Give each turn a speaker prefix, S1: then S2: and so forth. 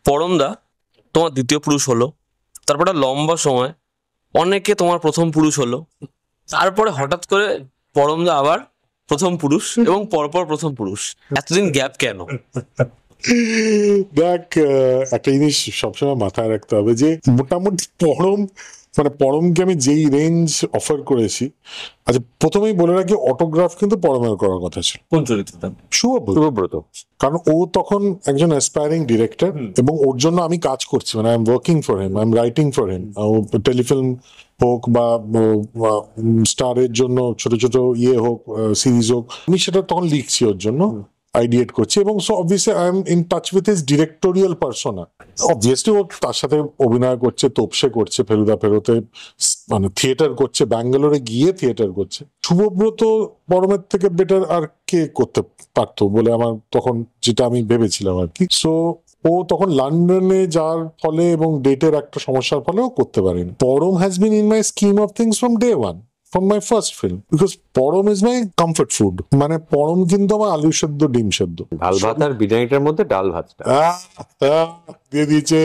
S1: পরমদা তোমার দ্বিতীয় পুরুষ হলো, তারপর একটা লম্বা সময় অনেকে তোমার প্রথম পুরুষ হলো, তারপরে হঠাৎ করে পরমদা আবার প্রথম পুরুষ এবং পরপর প্রথম পুরুষ। এতদিন গ্যাপ কেন?
S2: দেখ, একটা জিনিস সবসময় মাথায় রাখতে হবে যে মোটামুটি পরমকে আমি যেই রেঞ্জ অফার করেছি, আচ্ছা প্রথমেই বলে রাখি অটোগ্রাফ কিন্তু পরমের করার কথা ছিল।
S1: কোন চরিত্রটা?
S2: শুভব্রত। কারণ ও তখন একজন অ্যাসপায়ারিং ডিরেক্টর এবং ওর জন্য আমি কাজ করছি, মানে I am working for him, I am writing for him. Telefilm হোক বা স্টারের জন্য ছোট ছোট হোক, সিরিজ হোক, আমি সেটা তখন লিখছি ওর জন্য, আইডিয়েট করছি। এবং so obviously I am in touch with his directorial persona. Obviously ও তার সাথে অভিনয় করছে, তোপসে করছে, ফেলুদা ফেরোতে, মানে থিয়েটার করছে, ব্যাঙ্গালোরে গিয়ে থিয়েটার করছে। শুভব্রত পরমের থেকে বেটার আর কে করতে পারতো বলে আমার তখন যেটা আমি ভেবেছিলাম আর কি। সো ও তখন লন্ডনে যাওয়ার ফলে এবং ডেটের একটা সমস্যার ফলে ও করতে পারেনি। পরম has been in my scheme of things from day one, from my first film, because পরম is my comfort food. মানে পরম কিন্তু আমার আলু সেদ্ধ, ডিম সেদ্ধ,
S3: ডাল ভাত আর বিরিয়ানিটার মধ্যে ডাল ভাতটা
S2: দিয়ে দিয়েছে।